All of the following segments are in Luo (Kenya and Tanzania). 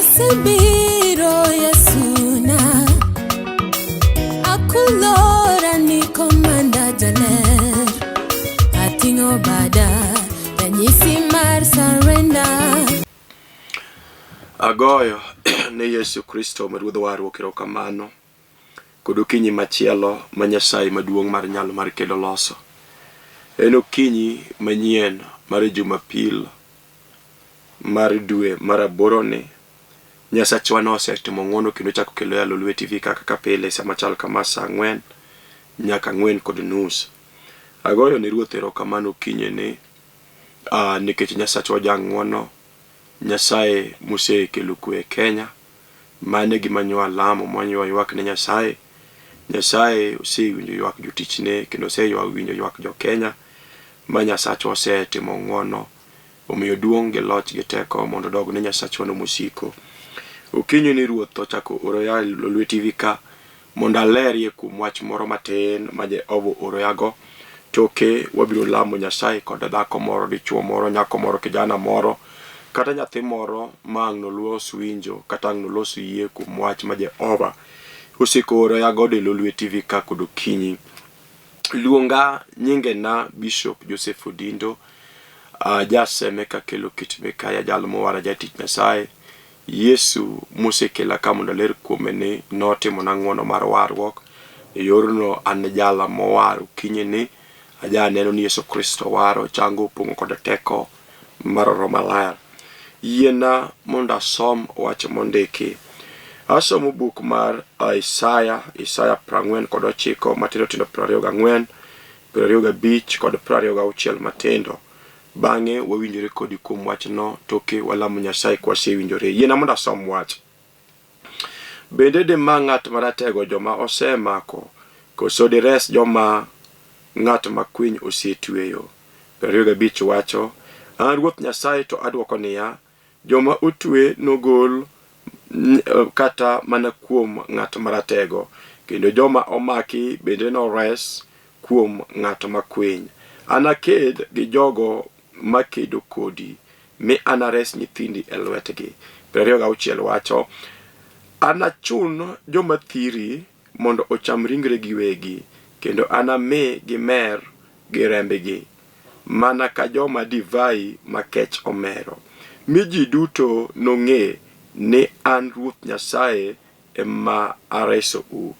Asebiro Yesuna Akulora ni komanda jaler Atingo bada Tanyisi mar surrender Agoyo ne Yesu Kristo maruodho warwo kiro kamano kod okinyi machielo ma Nyasaye maduong' mar nyalo mar kelo loso. En okinyi manyien mar Jumapil mar dwe mar aborone. Nyasachwa nosetimo ng'wono kendo chako kelo ya Lolwe TV kaka pile sama chal kama saa 4 nyaka 4:30. Agoyo ne Ruoth erokamano okinyi ni nikech Nyasachwa jang'wono. Nyasaye muse kelo kwe Kenya mane gima nywa lamo mwanyo ywak ne Nyasaye. Nyasaye osewinjo ywak jotichne kendo osewinjo ywak jo Kenya ma Nyasachwa osetimo ng'wono omiyo duong' gi loch gi teko mondo dog ne Nyasachwa no musiko. Okinyi ni Ruoth ochako oro ya Lolwe TV ka mondo alerie kuom wach moro matin ma Jehova oro yago. Toke wabiro lamo Nyasaye kod dhako moro, dichuo moro, nyako moro, kijana moro kata nyathi moro ma ang' nolos winjo kata ang' nolos yie kuom wach ma Jehova osekoro ya God Lolwe TV ka kod okinyi. Luonga nyinge na Bishop Joseph Odindo, jaseme ka kelo kit Mikaya jal mowara jatich Nyasaye. Yesu mosekela ka mondo ler kuome ni notimo na ng'wono mar warruok e yorno an jala mowar okinyi ni aja neno ni Yesu Kristo waro chango pongo kod teko mar Roma ler. Yiena mondo asom wach mondiki. Asomo buk mar Isaya 49 matindo tindo 24, 25 kod 26 matindo. Bang'e wawinjore kodi kuom wach no toke walamo Nyasaye kwa sewinjore. Yiena mondo asom wach. Bende de ma ng'at maratego joma osemako koso dires joma ng'at makwiny osetweyo. 25 wacho, an Ruoth Nyasaye to adwoko niya, joma otwe nogol kata mana kuom ng'at maratego, kendo joma omaki bende no res kuom ng'at makwiny. Anaked gi jogo makedo kodi, mi anares nyithindi e lwetgi. 26 wacho, anachun joma thiri mondo ocham ringre giwegi, kendo anami gimer gi rembegi, mana ka joma divai makech omero. Mi ji duto nong'e ni an Ruoth Nyasaye ema areso u.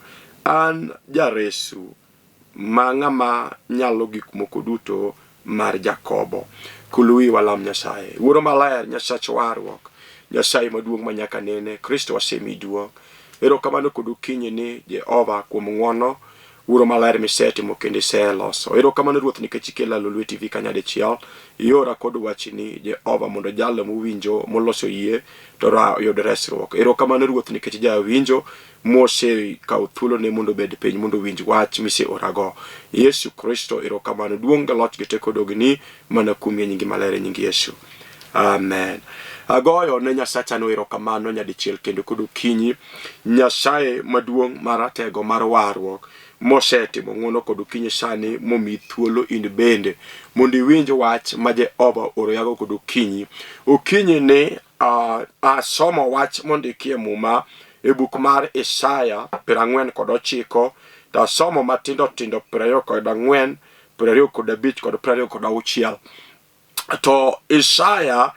An jaresu ma ng'ama nyalo gik moko duto mar Jakobo. Kuluwi walam Nyasaye. Wuoro maler, Nyasach warruok, Nyasaye maduong' ma nyaka nene, Kristo wasemi duong'. Erokamano kod okinyi ni Jehova kuom ng'wono Wuoro maler misetimo kendo iseloso. Erokamano Ruoth nikech ikela Lolwe TV kanyadichiel. Iora kod wachni Jehova mondo jalo mowinjo moloso yie to yud resruok. Erokamano Ruoth nikech jawinjo mose kaw thuolo ne mondo bed piny mondo winj wach mise orago. Yesu Kristo erokamano, duong' gi loch gi teko dogni mana kuom nyingi maler nyingi Yesu. Amen. Agoyo ne Nyasacha no erokamano nyadichiel kendo kod okinyi. Nyasaye maduong' maratego mar warruok mosetimo ng'wono kod okinyi sani momi thuolo in bende mondo iwinj wach ma Jehova oro yago kod okinyi. Okinyi ni asomo wach mondiki e muma e buk mar Isaya 49 to asomo matindo tindo 24, 25 kod 26. To Isaya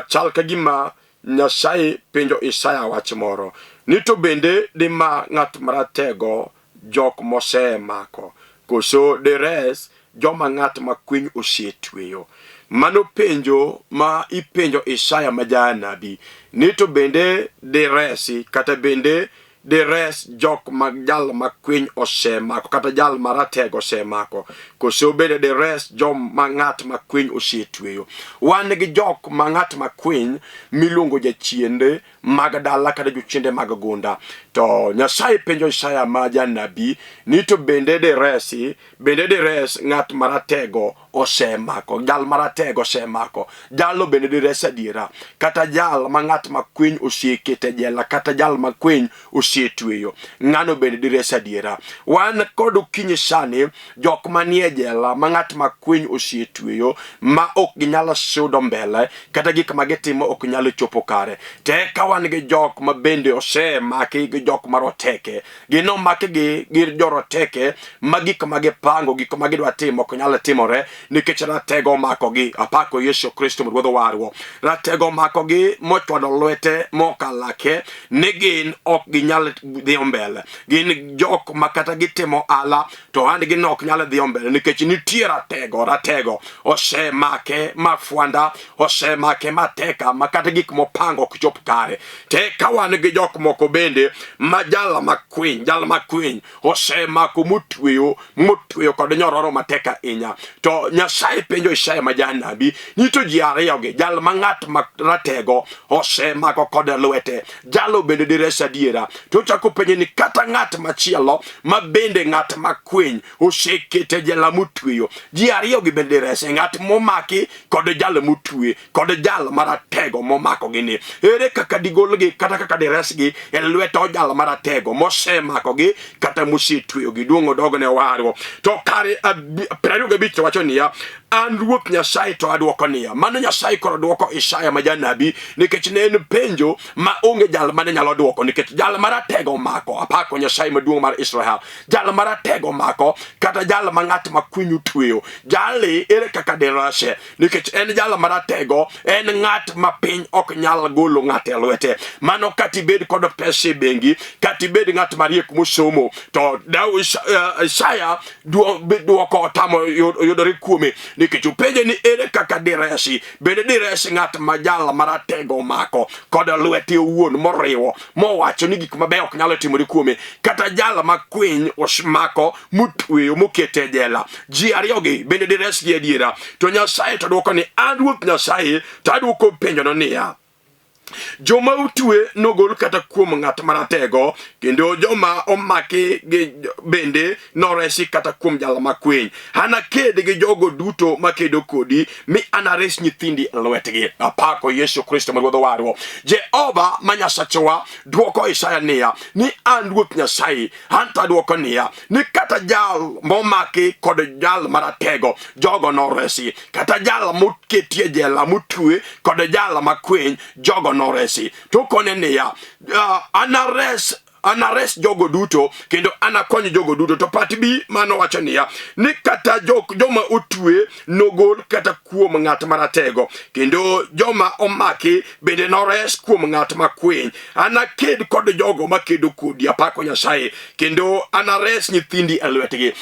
chal ka gima Nyasaye penjo Isaya wach moro ni to bende di ma ng'at maratego jok mosemako koso deres joma ng'at makwiny osetweyo. Mano penjo ma ipenjo Isaya ma janabi ni to bende diresi kata bende deres jok jal makwiny osemako kata jal maratego osemako koso bende deres joma ng'at makwiny osetweyo. Wan gi jok ma ng'at makwiny miluongo jachiende mag dala kata jochiende mag gunda. To Nyasaye penjo Isaya ma janabi ni to bende diresi bende dires ng'at maratego osemako, jal maratego osemako, jalo bende diresa dira, kata jal mangat makwiny osiekete jela, kata jal makwiny osietweyo, ngano bende diresa dira. Wan kod okinyi sani, jok manie jela, mangat makwiny osietweyo, ma ok ginyalo sudo mbele, kata gik magitimo ok nyalo chopo kare. Te kawan gi jok ma bende osemaki gi jok maroteke, gino maki gi joroteke, ma gik magipango, gik magidwa timo ok nyalo timore, nikech ratego mako gi. Apako Yesu Kristo ruodho warwo. Ratego mako gi mochwado lwete mokalake, ni gin ok ginyal dhi mbele. Gin jok makata gitimo ala to and gin ok nyal dhi mbele, nikech nitie ratego osemake mafwanda, osemake mateka, makata gik mopango ok chop kare. Te kawan gi jok moko bende ma jal makwiny osemako mutweyo kod nyororo mateka inya. To Nyasaye penjo Isaya ma janabi, nito ji ariyogi, jal mangat ratego osemako kod lwete, jalo bende diresa diera. To chako penjo ni kata ngat machielo ma bende ngat makwiny osekete jala mutweyo, ji ariyogi bende diresa, ngat momaki kod jal mutwe kod jal maratego momako gini. Ere kaka digolgi kata kaka diresgi e lweto jal maratego mosemako gi kata mositweyo gi. Duongo dogne warwo. To kare 25 wacho niya, an ruoth Nyasaye to aduoko niya. Mano Nyasaye koro duoko Isaya ma janabi, nikech ne en penjo ma onge jal mane nyalo duoko, nikech jal maratego mako. Apako Nyasaye maduong' mar Israel, jal maratego mako, kata jal mangat makwiny utweyo, jali ere kaka dirase, nikech en jal maratego, en ngat ma piny ok nyal golo ngat e lwete. Mano katibed kod pesa bengi, katibed ngat mariek mosomo, to Isaya duoko tamo yudore kuome, nikech upenje ni ere kaka diresi. Bende diresi ngat majal maratego mako kod lwete owuon moriwo, mowacho ni gik mabeyo ok nyalo timore kuome, kata jal makwiny osmako mutweyo mokete jela. Ji ariyogi bende diresi adiera. To Nyasaye to duoko ni, an ruoth Nyasaye to aduoko penjo no niya, joma utwe nogol kata kuom ngat maratego, kendo joma omaki bende noresi kata kuom jal makwiny. Anaked gi jogo duto makedo kodi, mi anares nyithindi lwetgi. Apako Yesu Kristo ruodho warwo. Jehova ma Nyasachwa duoko Isaya niya, ni an ruoth Nyasaye, anta duoko niya, ni kata jal momaki kod jal maratego, jogo noresi, kata jal moketie jela mutwe kod jal makwiny, jogo noresi. To kone niya, anares jogo duto, kendo anakony jogo duto. To part B mano wacho niya, ni kata joma utwe nogol kata kuom ngat maratego, kendo joma omaki bende nores kuom ngat makwiny. Anaked kod jogo makedo kodi. Apako Nyasaye, kendo anares nyithindi e lwetgi.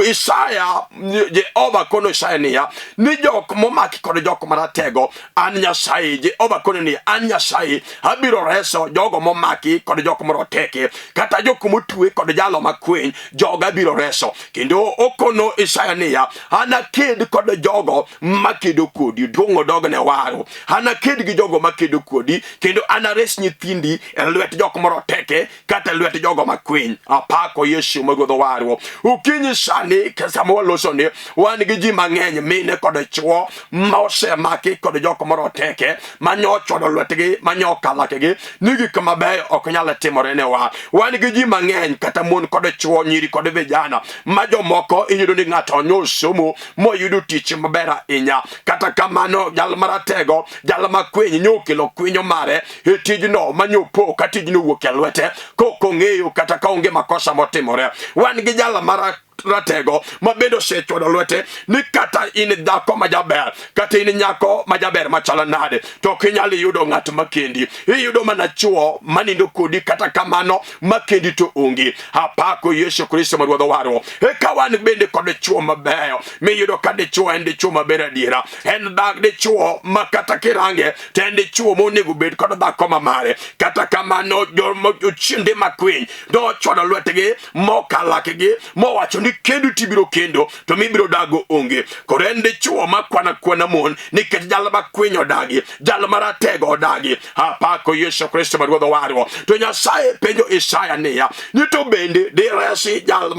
Isaya, Jehova kono Isaya niya, ni jok momaki kod jok maratego, an Nyasaye. Jehova kono niya, an Nyasaye abiro reso jogo momaki kod jok maroteke, kata jok motwe kod jalo makwiny, joga biro reso. Kendo okono Isaya niya, anaked kod jogo makedo kodi. Duongo dogne waro. Anaked gi jogo makedo kodi, kendo anares nyithindi e lwet jok maroteke kata lwet jogo makwiny. Apako Yesu magodho warwo. Ukinyi sani kasamo loso ni, wan gi ji mang'eny, mine kod chwo ma osemaki kod jok maroteke, manyo chodo lwetgi, manyo kalakegi, ni gik mabeyo ok nyal timore ne wa. Wan gi ji mang'eny, kata mon kod chwo, nyiri kod vijana, ma jomoko iyudo ni ng'ato onyo somo moyudo tich maber ahinya. Kata kamano jal maratego, jal makwiny nyokelo kwinyo mare e tijno manyopo ka tijno wuok e lwete kokong'eyo kata kaonge makosa motimore. Wan gi jal ratego ma bendo sechwodo lwete, ni kata in dhako majaber, kata in nyako majaber machala nade, to kinyali yudo ng'at makendi. Iyudo mana chwo manindo kodi, kata kamano makendi to onge. Apako Yesu Kristo maruodho warwo. Eka wan bende kod chwo mabeyo, miyudo ka dichwo en dichwo maber adiera. En dichwo ma kata kirange to en dichwo monego bed kod dhako mamare. Kata kamano jochiende makwiny do chwodo lwetgi, mokalakegi, mowacho ni kendo tibiro kendo to mibiro dago onge korende chuo makwana mon nikech jal makwiny odagi jal maratego odagi apako Yesu Kristo ma ruodh warwa to Nyasaye penjo Isaya niya ni to bende diresi jal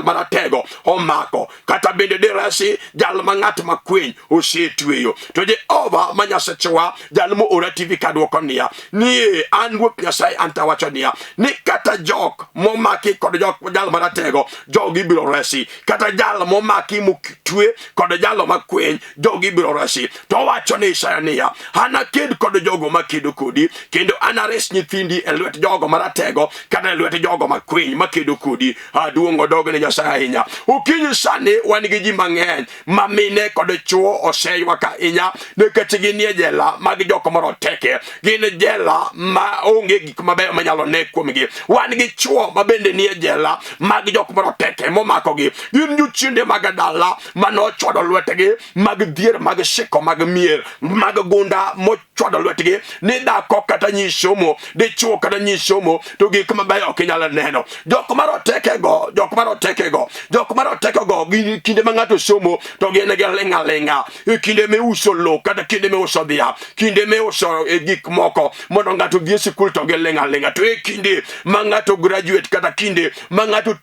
maratego omako kata bende diresi jal mangat makwiny osetweyo to Jehova ma Nyasachewa jal mo ora TV kadwoko niya ni an wuok Nyasaye anta wacho niya ni kata jok momaki kod jok jal maratego jogi biro resi kata jal momaki mutwe kod jalo makwiny jogi biro resi to wacho ni Isaya niya anaked kod jogo makedo kodi kendo anares nyithindi e lwet jogo maratego kata e lwet jogo makwiny makedo kodi aduong' odog ne Nyasaye ahinya okinyi sani wan gi ji mang'eny mamine kod chuo oseywak ahinya nikech gin e jela mag jok maroteke gin jela ma onge gik mabeyo manyalo ne kuomgi wan gi chuo mabende nie jela mag jok maroteke momakogi gin jochiende mag dala manochwado lwetegi mag dhier mag shiko mag mier mag gunda mochwado lwetegi ni dhako kata nyisomo dichuo kata nyisomo to gik mabeyo ok inyalo neno jok marotekego gin kinde ma ng'ato somo to gin gi ling'aling'a kinde me uso lo kata kinde me uso dhia kinde me uso gik moko mondo ng'ato dhi e sikul to gi ling'aling'a to e kinde ma ng'ato graduate kata kinde ma ng'ato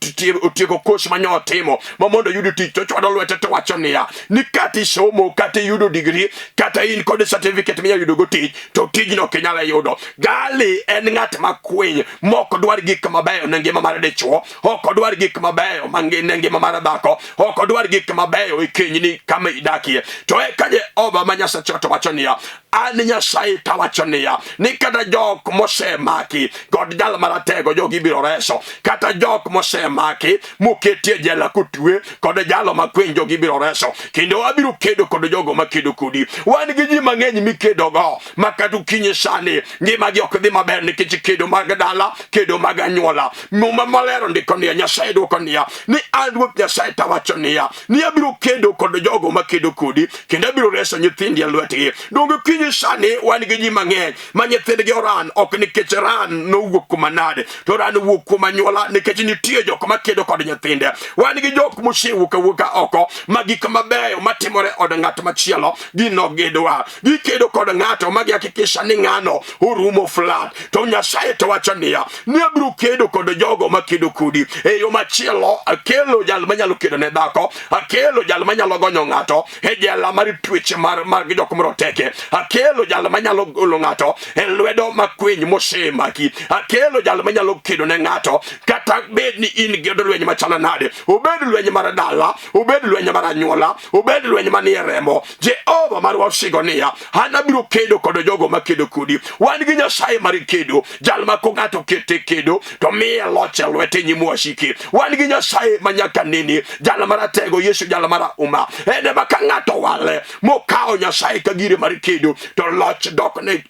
otieko course ma nyotimo ma mondo yud tich to chwado lwete to wacho niya ni kata isomo kata yudo degree kata in kod certificate minya yudo go tich to tijno ok inyalo yudo gali en ng'at makwiny mok dwar gik mabeyo ne ngima mar dichuo ok dwar gik mabeyo ne ngima mar dhako ok dwar gik mabeyo e kenyni kama idakie to eka Jehova ma Nyasaye to wacho niya an Nyasaye tawacho niya ni kata jok mosemaki kod jal maratego jogi biro reso kata jok mosemaki moketie jela kutwe kod jalo makwiny jogi biro reso kendo wabiro kedo kod jogo makedo kodi wan gi ji mang'eny mikedo go makatu kinyi sani ngimagi ok dhi maber nikech kedo mag dala kedo mag anyuola muma malero ndiko niya Nyasaye dwoko niya ni an wuok Nyasaye tawacho niya ni abiro kedo kod jogo makedo kodi kendo abiro reso nyithindi e lwetgi donge kinyi sani wan gi ji mang'eny ma nyithindgi oran ok nikech ran nowuok kuma nade to ran wuok kuma anyuola nikech nitie jok makedo kod nyithinde wan gi jok mosewuok awuoka oko ma gik mabeyo matimore od ng'at machielo ginogedwa gikedo kod ng'ato ma gihakikisha ni ng'ano orumo flat to Nyasaye to wacho niya ni abiro kedo kod jogo makedo kodi e yo machielo akelo jal manyalo kedo ne dhako akelo jal manyalo gonyo ng'ato e jela mar twech mar jok maroteke akelo jal manyalo golo ng'ato e lwedo makwiny mosemaki akelo jal manyalo kedo ne ng'ato kata bed ni in gedo lweny machalo nade obed lweny mar dala obed lweny mar anyuola obed lweny manie remo Jehova mar wasigo niya an abiro kedo kod jogo makedo kodi wan gi Nyasaye mar kedo jal ma ko ng'ato kete kedo to miye loch e lwete nyimu wasiki wan gi Nyasaye manyaka nini jal maratego Yesu jal mara uma ene ma ka ng'ato wale mokawo Nyasaye ka gire mar kedo to loch dok ne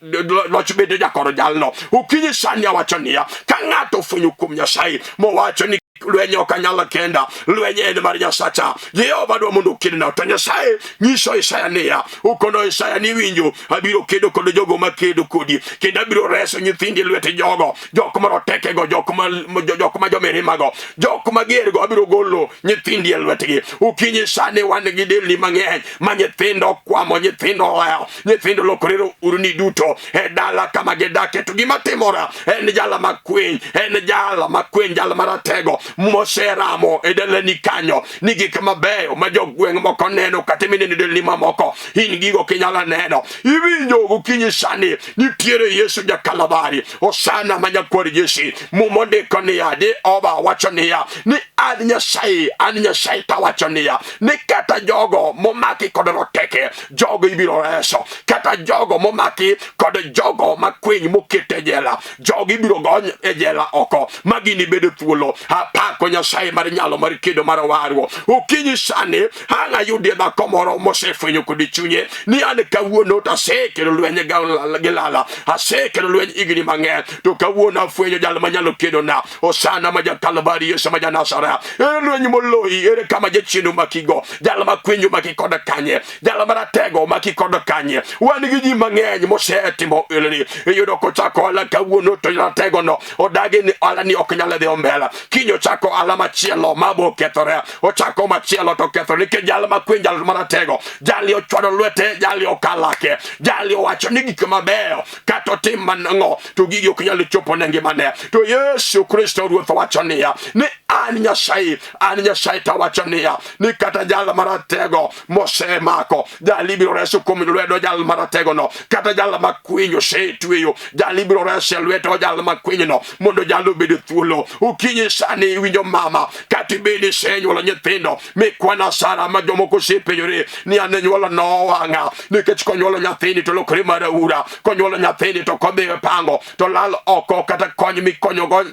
loch bede jakoro jalno ukinyi sani awacho niya ka ng'ato fwenyo kuom Nyasaye mowacho ni lwenye okanyala kenda lwenye ene mar Nyasacha Jehova dwa mondo kedna to Nyasaye nyiso Isaya niya ukono Isaya ni winjo abiro kedo kod jogo makedo kodi kendo abiro reso nyithindi lwete jogo jok maroteke go jok ma jomirima go jok mager go abiro golo nyithindi e lwetgi ukinyi sani wan gi delni mang'eny ma nyithindo kwamo nyithindo leo nyithindo lokorero urni duto e dala kama gidake to gima timora en jala makwiny jala maratego moseramo e delni kanyo ni gik mabeyo ma jogweng' moko neno kata minene delni mamoko in gigo kinyala neno iwinjo ukinyi sani nitiere Yesu jakalabari osana manyakwar Yesu mumondiko niya Jehova wacho niya ni an Nyasaye tawacho niya ni kata jogo momaki kod roteke jogo ibiro reso kata jogo momaki kod jogo makwiny mokete jela jogo ibiro gony e jela oko magini bedo thuolo apako Nyasaye mar nyalo mar kedo mar warwo ukinyi sani hanga yudie dhako moro mosefwenyo kod chunye ni an kawuono tasekelo lwenye gilala asekelo lwenye igni mang'eny to kawuono afwenyo jal manyalo kedo na osana ma jakalabari Yesu ma Nazaret kethorea. Ere lweny moloi, ere kama jachien makigo, jal makwinyo makikoda kanye, jal maratego makikoda kanye. Wan gi ji mang'eny mosetimo ilni, iyudo kochako ala kawuono to ratego no odagi ni ala ni ok nyal dhi ombela. Kinyo chako ala machielo mabo kethore, ochako machielo to kethore ke jal makwinyo jal maratego, jali ochwado lwete, jali okalake, jali owacho ni gik mabeyo kato tim manang'o to gigi ok nyal chopo ne ngimane. To Yesu Kristo Ruoth wacho niya ni an Nyasaye tawacho niya ni kata jal maratego mosemako jali biro reso kuom lwedo jal maratego no, kata jal makwinyo setweyo jali biro reso lwedo jal makwinyo no mondo jalo bedo thuolo. Ukinyi sani winjo mama kati bedi senyuolo nyithindo mikwana Sara ma jomoko sepenyore ni ane nyuolo no wanga nikech konyuolo nyathini to lokore maraura, konyuolo nyathini to kodhi pango to lal oko, kata kony mikonyogo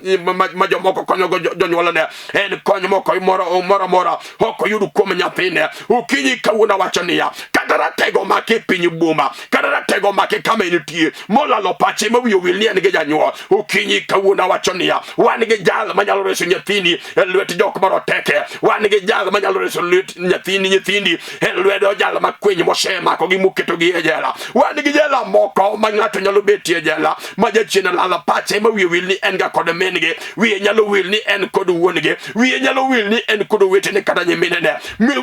ma jomoko konyogo jonyuolo ne en kony moko mora oko yudu kuom nyathine. Ukinyi kawuono wacho niya kata ratego make piny boma, kata ratego make kama enitie molalo pache mawiyo wil ni en gi janyuol. Ukinyi kawuono wacho niya wan gi jal manyalo reso nyathini e lwet jok maroteke, wan gi jal manyalo reso nyithindi e lwedo jal makwiny mosemako gi muketo gi e jela. Wan gi jela moko ma ng'ato nyalo betie e jela ma jachien lala pache mawiyo wil ni en ga kod min gi, wiye nyalo wil ni en kod wuon gi, wiye nyalo wil ni en kod wetene kata nyiminene.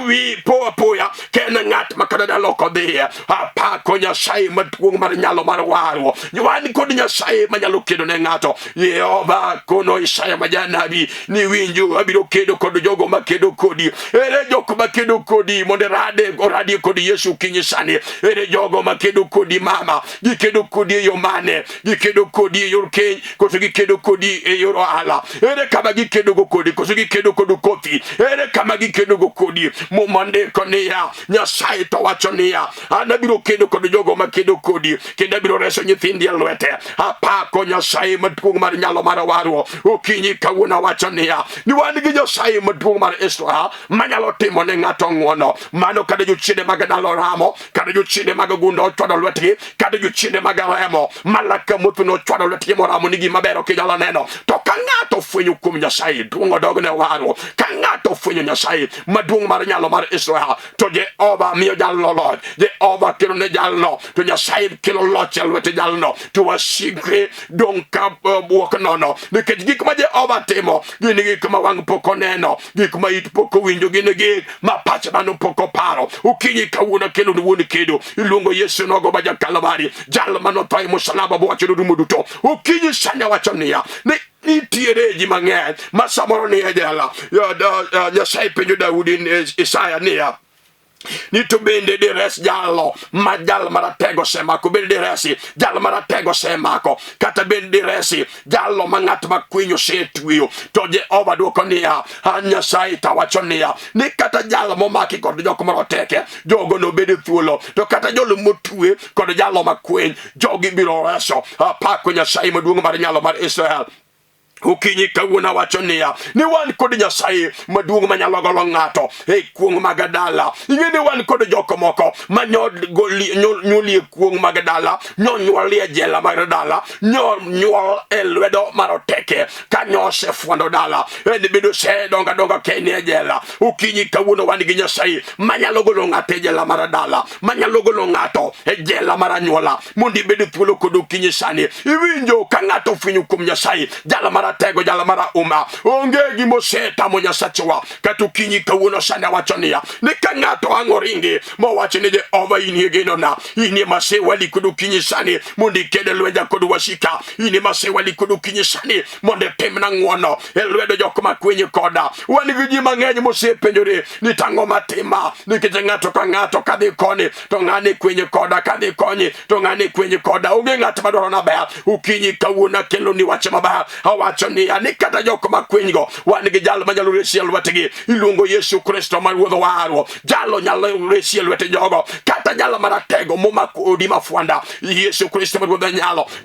Wi po apoya ken ng'at makata dalo kodhiye apako Nyasaye maduong' mar nyalo mar waro. Wan kod Nyasaye manyalo kedo ne ng'ato. Yehova kono Isaya majanabi ni winjo abiro kedo kod jogo makedo kodi. Ere jok makedo kodi mondo oradi kodi Yesu kinyi sani. Ere jogo makedo kodi mama, gikedo kodi e yo mane, gikedo kodi e yor keny, koso gikedo kodi e yor ohala. Ere kama gikedo go kodi, koso gikedo kod kothi. Ere kama gikedo go kodi momande konia Nyasaye to wacho niya an abiro kedo kod jogo makedo kodi kendo abiro reso nyithindi e lwete. Apako Nyasaye maduong' mar nyalo mar waro. Ukinyi kawuono wacho niya ni wan gi Nyasaye maduong' mar Israel manyalo timo ne ng'ato ng'wono. Mano kada jochiende mag dalo ramo, kada jochiende mag gundo ochwado lwetgi, kada jochiende mag remo malaka muthuno ochwado lwetgi moramo ni gima ber ok inyalo neno. To ka ng'ato fwenyo kuom Nyasaye duong' odogne waro, ka ng'ato fwenyo Nyasaye maduong' mar nyalo mar Israel to Jehova miyo jalno loch, Jehova kelo ne jalno, to Nyasaye kelo loch e lwete jalno to wasikre dong' ka buok nono. Nikech gik ma Jehova timo gin gik ma wang' pok oneno, gik ma it pok owinjo, gin gik ma pach dhano pok oparo. Ukinyi kawuono kelo ni wuon kedo iluongo Yesu nogo ma Kalvari, jal manotho e msalaba bowacho dumo duto. Ukinyi sanya wacho niya ni nitiere ji mang'eny ma samoro ni e jela. Nyasaye penjo Daudi Isaya niya ni to bende dires jalo ma jal maratego semako, bende diresi jal maratego semako, kata bende diresi jalo ma ng'at makwinyo setwiyo. To Jehova dwoko niya Nyasaye tawacho niya ni kata jalo momaki kod jok maroteke jogo no bede thuolo, to kata jolo motwe kod jalo makwiny jogi biro reso. Apako Nyasaye maduong' mar nyalo mar Israel. Ukinyi kawuono wacho niya ni wan kod Nyasaye maduong' manyalo golo ng'ato e kuong' mag dala. Ing'e ni wan kod joko moko nyuoli e kuong' mag dala, nyuoli e jela mag dala, nyuol e lwedo maroteke ka osefuondo dala en bedo se donga keni e jela. Ukinyi kawuono wan gi Nyasaye manyalo golo ng'ato e jela mar dala, manyalo golo ng'ato e jela mar anyuola mondo ibed thuolo kod ukinyi sani. Iwinjo ka ng'ato fwenyo kuom Nyasaye jala mar tego jala mara onge gimo setamo Nyasachwa. Kata ukinyi kawuono sani wacho niya ni ka ng'ato ang'oringi mowacho ni Jehova inie genona, inie masewali kod ukinyi sani mondo iked lwenja kod wasika, inie masewali kod ukinyi sani mondo timna ng'wono e lwedo jok makwiny koda. Wan gi ji mang'eny mosepenjore ni tang'o matima, nikech ng'ato ka ng'ato kadhi koni to ng'ane kwiny koda, kadhi konyi to ng'ane kwiny koda. Onge ng'at madwaro na ber. Ukinyi kawuono kelo ni wach maber. Awacho niya ni kata jok makwiny go wan gi jal manyalo resi e lwetgi, iluongo Yesu Kristo ma Ruodh waro. Jalo nyalo resi e lwete jogo, kata jalo maratego momako odi mafuanda. Yesu Kristo ma Ruodh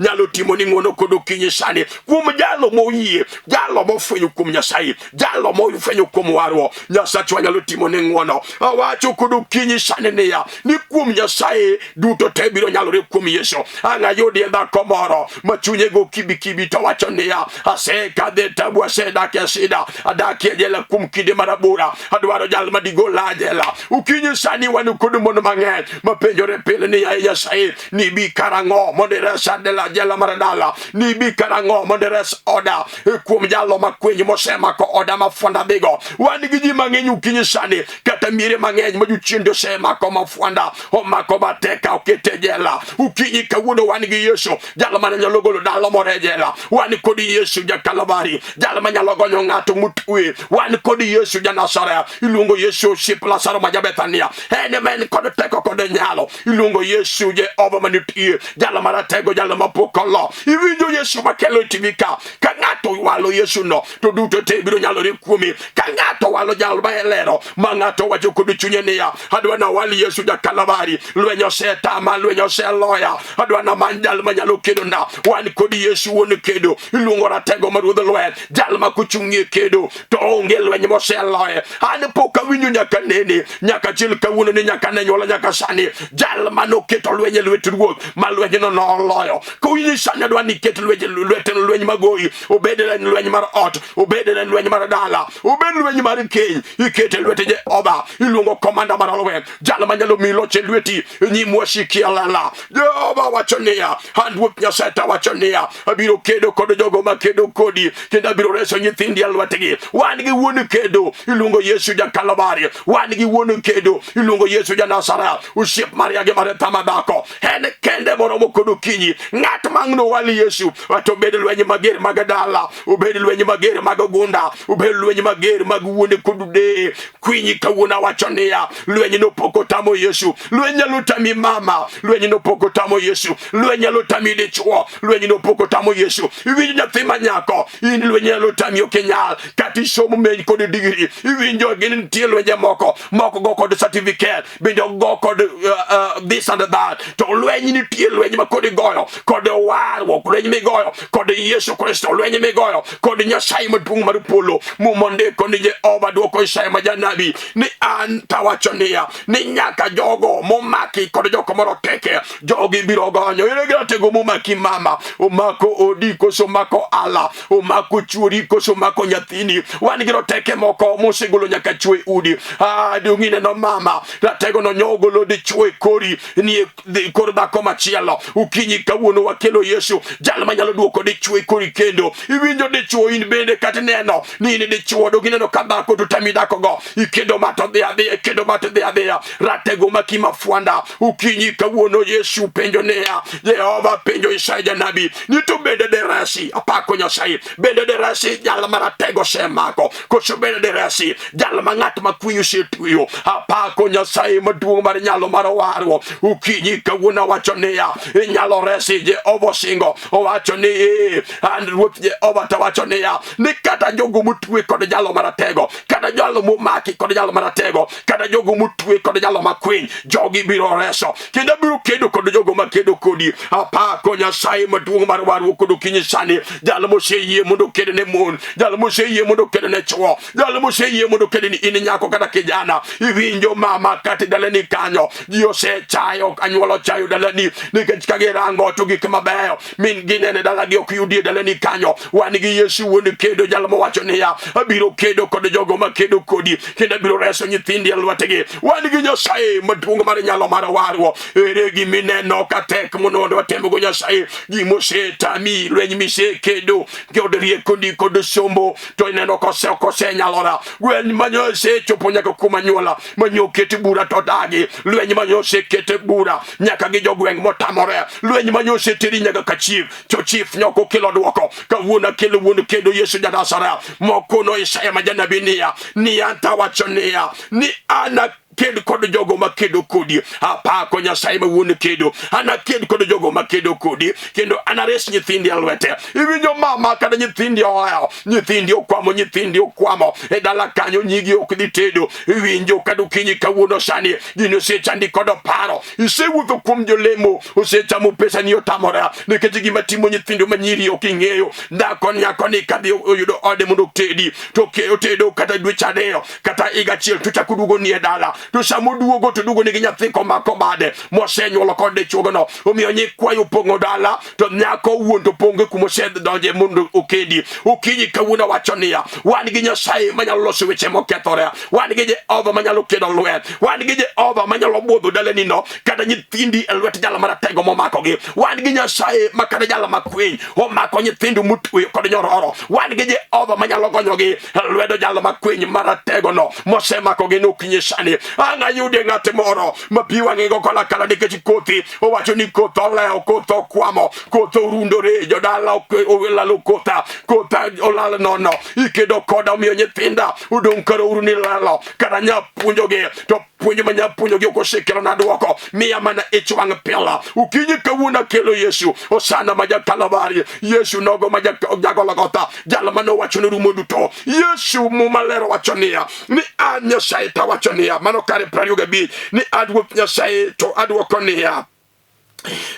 nyalo timo ni ng'wono kod ukinyi sani kuom jalo moyie, jalo mofwenyo kuom Nyasaye, jalo mofwenyo kuom waro. Nyasachwa nyalo timo ni ng'wono. Awacho kod ukinyi sani niya ni kuom Nyasaye duto te biro nyalore kuom Yesu. Ang'ayudi dhako moro ma chunye go kibi to wacho niya asekadhe tabu, asedakie shida, adakie jela kuom kinde marabora, adwaro jal madigola jela. Okinyi sani wan kod mon mang'eny mapenjore pile ni yaye Nyasaye, ni bi karang'o mondo iresa dela jela mar dala, ni bi karang'o mondo ires oda kuom jalo makwenyi mosemako oda mafuanda dhigo. Wan gi ji mang'eny okinyi sani, kata miere mang'eny ma jochiende osemako mafuanda, omako mateka okete jela. Okinyi kawuono wan gi Yesu, jalo mane nyalo golo dala more jela. Wan kod Yesu ja Kalvari, jalo manyalo gonyo ng'ato mutwe. Wan kod Yesu ja Nazareth, iluongo Yesu osip Lazaro ma ja Bethania, ene men kod teko kod nyalo. Iluongo Yesu Jehova manitie, jalo maratego, jalo mapokolo. Iwinjo Yesu makelo tivika, ka ng'ato walo Yesu no, to duto te biro nyalo re kuomi. Ka ng'ato walo jalo maelero, ma ng'ato wacho kod chunye niya, adwa na wali Yesu ja Kalvari, lwenyo setama, lwenyo seloya, adwa na manjal manyalo kedo na. Wan kod Yesu won kedo, iluongo ratego maruodh lweny, jal makuchung'ie kedo, to onge lweny moseloye. An pok awinjo nyaka nene, nyaka chiel kawuono ni nyaka ne nyuola nyaka sani, jal manoketo lweny e lwet ruoth, ma lweny no noloyo. Kawinjo sani adwa ni ket lweny magoyi, obed lweny mar ot, obed lweny mar dala, obed lweny mar keny, ikete lwete Jehova. Iluongo komanda mar lweny, jal manyalo mi loch e lweti, nyim wasiki alala. Jehova wacho niya, an Ruoth Nyasaye wacho niya, abiro kedo kod jogo makedo kodi, kendo abiro reso nyithindi e lwetgi. Wan gi wuon kedo, iluongo Yesu ja Kalvari. Wan gi wuon kedo, iluongo Yesu ja Nazareth. Osiep Maria gi Maritha madhako, en kende moromo kod okinyi. Ng'at mang'no wali Yesu, wato obed lweny mager mag dala, obed lweny mager mag gunda, obed lweny mager mag wuone kod de. Kwinyi kawuono wacho niya, lweny no pok otamo Yesu. Lweny nyalo tami mama, lweny no pok otamo Yesu. Lweny nyalo tami dichuo, lweny no pok otamo Yesu. Iwinjo nyathi manyako, in lweny nyalo tami okinyal, kati somo meny kod digri. Iwinjo gin nitie lwenye moko go kod certificate, bende go kod this and that. To lweny nitie lweny ma kod goyo, kod warruok, lweny migoyo kod Yesu Kristo, lweny migoyo kod Nyasaye maduong' mar polo. Mumondiko ni Jehova dwoko Isaya ma janabi, ni an tawacho niya, ni nyaka jogo momaki kod joko moro keke, jogi biro gonyo. Ere gratego momaki mama, omako odi koso mako ala, omako chuori koso mako nyathini. Wan gi roteke moko mosegolo nyaka chwe udi. Dungine no mama, ratego no nyogolo di chwe kori, ni kor dhako machielo. Ukinyi kawuono wakelo Yesu, jal manyalo duoko di chwe kori kendo. Iwinjo di chwe in bende kati neno, ni di chwe dogine no kadhako tutami dhako go, ikendo mato dhia, kendo mato dhia, ratego makima fuanda. Ukinyi kawuono Yesu penjo nea, Jehova penjo Isaya janabi, ni to bende derasi, apako Nyasaye, bende derasi jal maratego semako, koso bende derasi jal mang'at makwinyo setuyo, apako Nyasaye maduong' mar nyalo mar warruok. Ukinyi kawuono wacho niya, inyalo resi. Jehova singo owacho ni an Ruoth Jehova tawacho niya, ni kata jogo mutwe kod jalo maratego, kata jalo momaki kod jalo maratego, kata jogo mutwe kod jalo makwiny, jogi biro reso, kendo biro kedo kod jogo makedo kodi. Apako Nyasaye maduong' mar warruok kod okinyi sani, jalo moseyie mondo kede ne mon, jalo moseyie mondo kede ne chuo, jalo moseyie mondo kede ni in nyako kata kijana. Iwinjo mama kati dalani kanyo, ji osechayo, anyuolo chayo dalani, nikech kagirango to gik mabeyo min ginene dalagi ok yudie dalani kanyo. Wan gi Yesu wuon kedo, jalo mowacho niya, abiro kedo kod jogo makedo kodi, kendo abiro reso nyithindi e lwetgi. Wan gi Nyasaye maduong' mar nyalo mar warruok. Ere gimineno ka tek mondo watemgo Nyasaye, gimosetami, lweny misekedo kod riekoni kod sombo, to ineno kose nyalora. Lweny manyo sechopo nyaka kuma nyuola, manyo kete bura to dagi, lweny manyo sekete bura nyaka gi jogweng' motamore, lweny manyo setiri nyaka ka chief, to chief nyoko kelo dwoko. Kawuono kelo wuon kedo Yesu ja Nazareth, mokono Isaya ma janabi niya, ni anta wacho niya, ni ana ked kod jogo makedo kodi. Apako Nyasaye ma wuon kedo, ana ked kod jogo makedo kodi, kendo ana res nyithindi e lwete. Iwinjo mama kada nyithindi ohewo, nyithindi okwamo e dala kanyo, nyigi ok dhi tedo. Iwinjo kada okinyi kawuono sani gino osechandi kod paro, isewuotho kuom jolemo, osechamo pesa ni otamore, nikech gima timo nyithindo manyiri ok ing'eyo. Dhako nyako ni kadhi oyudo ode mondo tedi, to otedo kata dweche ariyo kata higa achiel to chako duogo ni e dala. to samo duogo to dugo nigi nyathi komako bade mosenyuolo kode chuogono omiyo nyikwayo pongo dala to nyako wuon to ponge kuma osedonje mondo okedi okinyi kawuono wacho niya wan gi Nyasaye manyalo loso weche mokethore wan gi Jehova manyalo kedo lwet wan gi Jehova manyalo budho dalani no kata nyithindi e lwet jalo maratego momakogi wan gi Nyasaye makata jalo makwiny omako nyithindo mutweyo kod nyororo wan gi Jehova manyalo gonyogi e lwedo jalo makwiny maratego no mosemakogi nokinyi sani anga yude ng'at moro ma pi wang'igo kola kala nikech kothi owacho ni koth oleo koth okwamo koth orundore jodala olalo kotha olalo nono ikedo koda omiyo nyithinda udong' karo uru ni lalo kata nyapuonjogi to puonjo ma nyapuonjogi ok osekelo na duoko miya mana ich wang' pila ukinyi kawuono kelo Yesu osana ma Kalvari Yesu nogo ma Golgotha jalo mano wacho ne rumo duto Yesu mumalero wacho niya ni an Nyasaye ta wacho niya mano kare 25 ni adwok Nyasaye to adwoko niya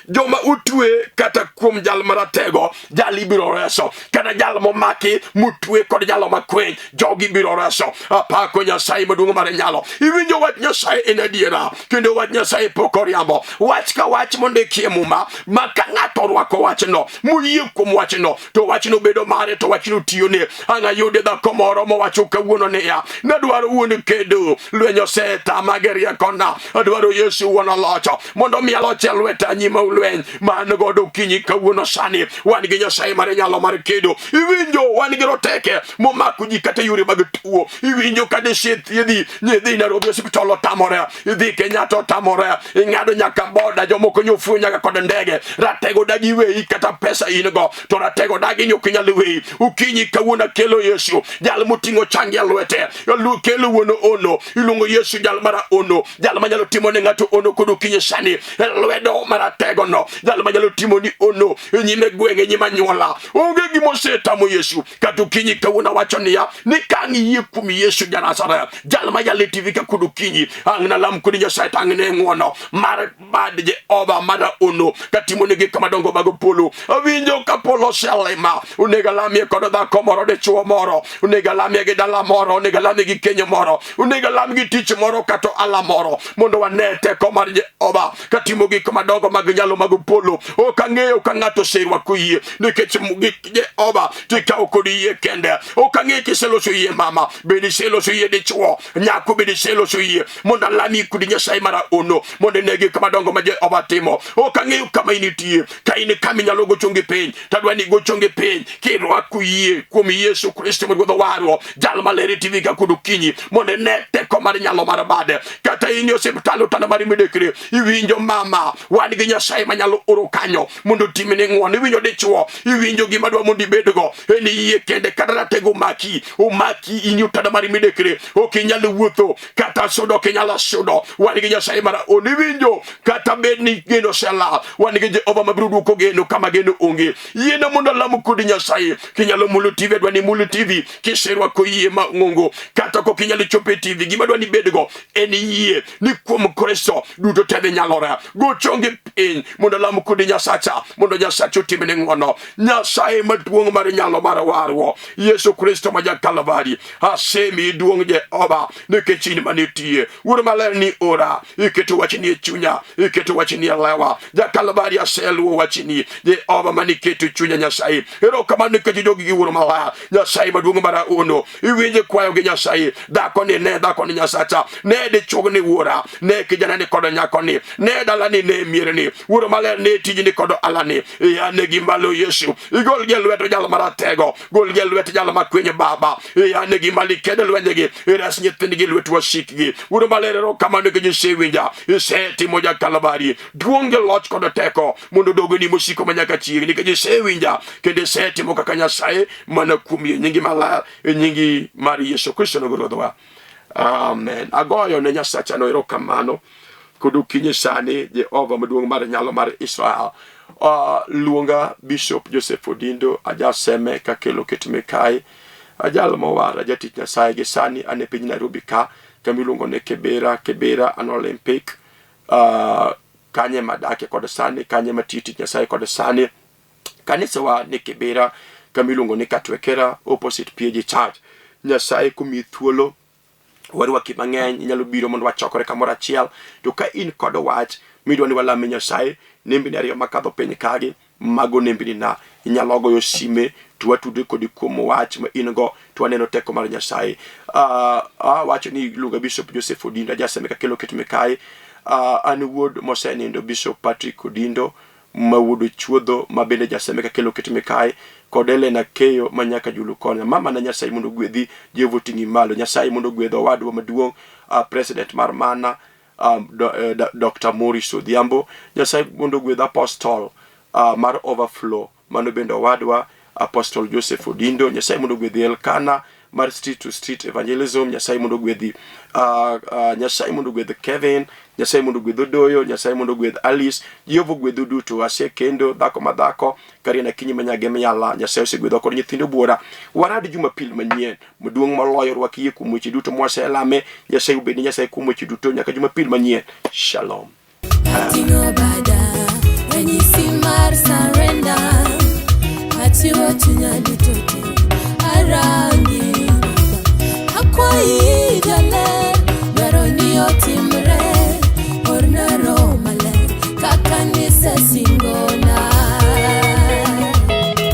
joma utwe kata kuom jal maratego jal ibiro reso kata jal momaki mutwe kod jalo makweny jogi biro reso apako Nyasaye maduong' mar nyalo iwinjo wach Nyasaye en adiera kendo wach Nyasaye pok oriambo wach ka wach mondikie muma ma ka ng'ato orwako wachno muyie kuom wachno to wachno bedo mare to wachno tiyone anga yude dhako moro mowacho kawuono niya nadwaro wuon kedo lweny osetama gi riekona adwaro Yesu wuon locho mondo mi aloch e lweta nyima ulweny man godo kinyi kawuono sani wan gi Nyasaye mar nyalo mar kedo iwinjo wan gi roteke momako ji kata yore mag tuo iwinjo ka thiedhi nyidhi Nairobi hospital otamore idhi Kenyatta otamore ing'ado nyaka boda jomoko nyofuo nyaka kod ndege ratego dagi weyi kata pesa in go to ratego dagi nyok nyal weyi ukinyi kawuono kelo Yesu jal moting'o changi lwete kelo wuono ono iluongo Yesu jal mara ono jal manyalo timo ne ng'ato ono kod ukinyi sani lwedo maratego no jal manyalo timo ni ono nyime gwenge nyima nyuola onge gimosetamo Yesu kata ukinyi kawuono wacho niya ni kang' yie kuom Yesu Nazareth jal manyalo TV ka kudu kinyi ang'na lam kudi Nyasaye tang'ne ng'wono mar bad Jehova mara ono katimo ne gik madongo mag polo awinjo ka polo selema unega lamie kod dhako moro dichuo moro unega lamie gi dala moro unega lamie gi kenyo moro unega lam gi tich moro kato ala moro mondo wane teko mar Jehova katimo gik madongo mag nyalo mag polo ok ang'eyo ka ng'ato serwako yie nikech gik Jehova tikawo kod yie kende ok ang'eyo kiseloso yie mama bende iseloso yie dichuo nyako bende iseloso yie mondo alami kudi Nyasaye mara ono mondo ne gik madongo ma Jehova timo ok ang'eyo kama initie ka in kama inyalo gochongi piny tadwa ni gochongi piny kirwako yie kuom Yesu Kristo ma Ruodhwa warwa jal maler TV ka kudu kinyi mondo ne teko mar nyalo mar bade kata in osiptal utana mar midekre iwinjo mama wan gi Nyasaye manyalo oro kanyo mondo timne ng'wono iwinjo dichuo iwinjo gima dwa mondo ibedgo en yie kende kata ratego maki in utana mar midekre ok inyalo wuotho kata sudo ok inyalo sudo wan gi Nyasaye mara ono iwinjo kata bed ni geno sela wan gi Jehova mabiro duoko geno kama geno onge yiena mondo lamo kodi Nyasaye kinyalo mulo TV dwa ni mulo TV kiserwako yie ma ng'ongo kata ko kinyalo chope TV gima dwa ni bedgo en yie ni kuom Kristo duto tebe nyalore gochongi piny mondo lamo kodi Nyasacha mondo Nyasacha otimne ng'wono Nyasaye maduong' mar nyalo mar warwo Yesu Kristo ma Kalvari asemi duong' Jehova nikech in manitie wuor maler ni ora iketo wachni e chunya iketo wachni e lewa Kalvari aseluwo wachni Jehova maniketo chunya Nyasaye erokamano nikech jogi gi wuor maler Nyasaye maduong' mar ono iwinje kwayo gi Nyasaye dhako ni Nyasacha ne dichuog ni wuora ne kijana ni kod nyako ni ne dalani ne miere ni wuor maler ne tijni kod alani ya ne gimbalo Yesu igol gi lweto jalo maratego gol gi lweto jalo makwiny baba ya ne gimbali kede lwenjegi iras nyithindgi lweto wasikgi wuor maler erokamano nikech isewinja isetimo Kalvari duonge loch kod teko mondo dogoni mosiko manyaka chiegni nikech isewinja kendo isetimo kaka Nyasaye mana kuom nyingi maler nyingi mar Yesu Kristo Ruodhwa amen. Agoyo ne Nyasacha no erokamano kod okinyi sani Jehova maduong' mar nyalo mar Israel luonga Bishop Joseph Odindo ajaseme kakelo ketme kae ajal mowar ajatich Nyasaye gi sani ane piny Nairobi ka kamiluongo ne Kibera an Olympic kanye madake kod sani kanye matiti Nyasaye kod sani kanisa wa ne Kibera kamiluongo ne Katwekera opposite PG Church Nyasaye kumi thuolo warwaki mang'eny inyalo biro mondo wachokore kamoro achiel. To ka in kod wach midwa ni walame Nyasaye, nembni ariyo makadho piny kagi, mago nembni na inyalo goyo sime to watude kodi kuom wach ma in go to waneno teko mar Nyasaye. Wacho ni iluonga Bishop Joseph Odindo, jaseme ka kelo keto kae. An wuod mosenindo Bishop Patrick Odindo, ma wuod chuodho ma bende jaseme ka kelo keto kae, kod Elena Keyo manyaka julu konya. Mama na Nyasaye mondo gwedhi, Jehova oting'i malo. Nyasaye mondo gwedho owadwa maduong', President mar Mana, Dr. Morris Odhiambo. Nyasaye mondo gwedh Apostle mar Overflow, mano bende owadwa Apostle Joseph Odindo. Nyasaye mondo gwedhi Elkana mar Street to Street Evangelism. Nyasaye mondo gwedhi Nyasaye mondo gwedh Kevin. Nyasaye mondo gwedh Odoyo. Nyasaye mondo gwedh Alice. Jehova gwedho duto, ase kendo dhako madhako Kariana Kinyi manyage myala. Nyasaye osegwedho kod nyithindo buora. Warad Jumapil manyien maduong' moloyo, rwaki kuom weche duto mwaselame. Nyasaye ubed Nyasaye kuom weche duto nyaka Jumapil manyien. Shalom. Atingo bada ranyisi mar surrender, achiwo chunya duto arangi akwayi jaler dwaro ni otim